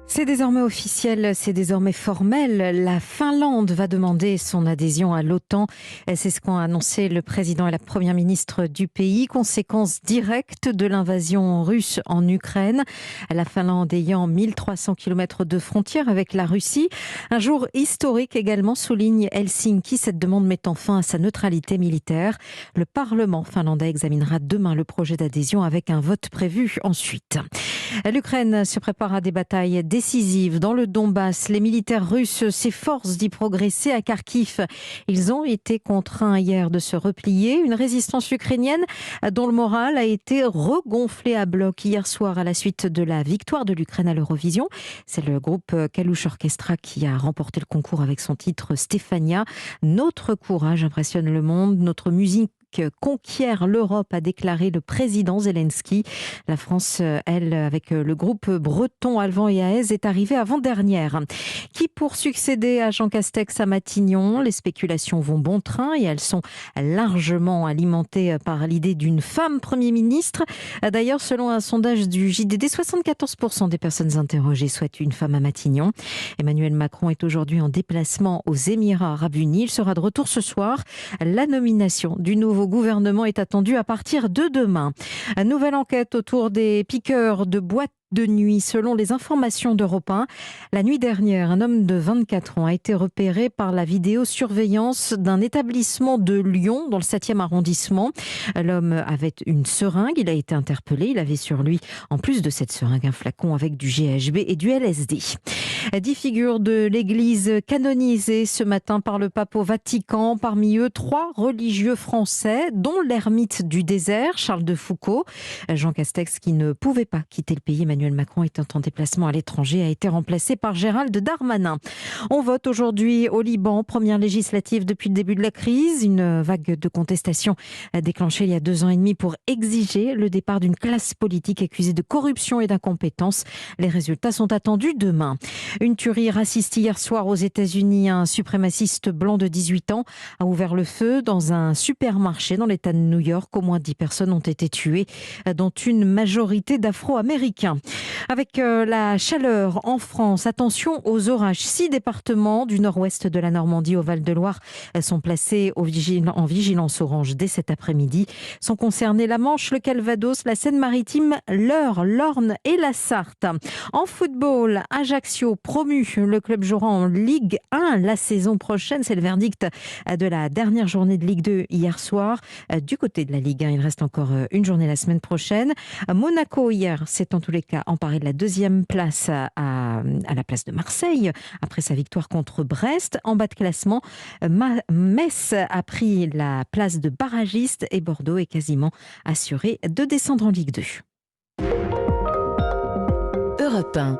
C'est désormais officiel, c'est désormais formel. La Finlande va demander son adhésion à l'OTAN. C'est ce qu'ont annoncé le président et la première ministre du pays. Conséquence directe de l'invasion russe en Ukraine. La Finlande ayant 1300 km de frontière avec la Russie. Un jour historique également, souligne Helsinki, cette demande mettant fin à sa neutralité militaire. Le Parlement finlandais examinera demain le projet d'adhésion avec un vote prévu ensuite. L'Ukraine se prépare à des batailles décisives dans le Donbass. Les militaires russes s'efforcent d'y progresser à Kharkiv. Ils ont été contraints hier de se replier. Une résistance ukrainienne dont le moral a été regonflé à bloc hier soir à la suite de la victoire de l'Ukraine à l'Eurovision. C'est le groupe Kalush Orchestra qui a remporté le concours avec son titre Stefania. Notre courage impressionne le monde, notre musique conquiert l'Europe, a déclaré le président Zelensky. La France, elle, avec le groupe breton Alban et Aez, est arrivée avant-dernière. Qui pour succéder à Jean Castex à Matignon? Les spéculations vont bon train et elles sont largement alimentées par l'idée d'une femme Premier ministre. D'ailleurs, selon un sondage du JDD, 74% des personnes interrogées souhaitent une femme à Matignon. Emmanuel Macron est aujourd'hui en déplacement aux Émirats Arabes Unis. Il sera de retour ce soir. La nomination du nouveau gouvernement est attendue à partir de demain. Une nouvelle enquête autour des piqueurs de boîtes de nuit. Selon les informations d'Europe 1, la nuit dernière, un homme de 24 ans a été repéré par la vidéosurveillance d'un établissement de Lyon, dans le 7e arrondissement. L'homme avait une seringue, il a été interpellé. Il avait sur lui, en plus de cette seringue, un flacon avec du GHB et du LSD. 10 figures de l'Église canonisées ce matin par le pape au Vatican. Parmi eux, 3 religieux français, dont l'ermite du désert, Charles de Foucauld. Jean Castex, qui ne pouvait pas quitter le pays, Emmanuel Macron étant en déplacement à l'étranger, a été remplacé par Gérald Darmanin. On vote aujourd'hui au Liban, première législative depuis le début de la crise. Une vague de contestation a déclenché il y a 2 ans et demi pour exiger le départ d'une classe politique accusée de corruption et d'incompétence. Les résultats sont attendus demain. Une tuerie raciste hier soir aux États-Unis. Un suprémaciste blanc de 18 ans a ouvert le feu dans un supermarché dans l'État de New York. Au moins 10 personnes ont été tuées, dont une majorité d'Afro-Américains. Avec la chaleur en France, attention aux orages. 6 départements du nord-ouest de la Normandie au Val-de-Loire sont placés en vigilance orange dès cet après-midi. Sont concernés la Manche, le Calvados, la Seine-Maritime, l'Eure, l'Orne et la Sarthe. En football, Ajaccio promu. Le club jouera en Ligue 1 la saison prochaine. C'est le verdict de la dernière journée de Ligue 2 hier soir. Du côté de la Ligue 1, il reste encore une journée la semaine prochaine. Monaco hier, c'est en tous les cas emparé de la 2e place à la place de Marseille après sa victoire contre Brest. En bas de classement, Metz a pris la place de barragiste et Bordeaux est quasiment assuré de descendre en Ligue 2. Europe 1.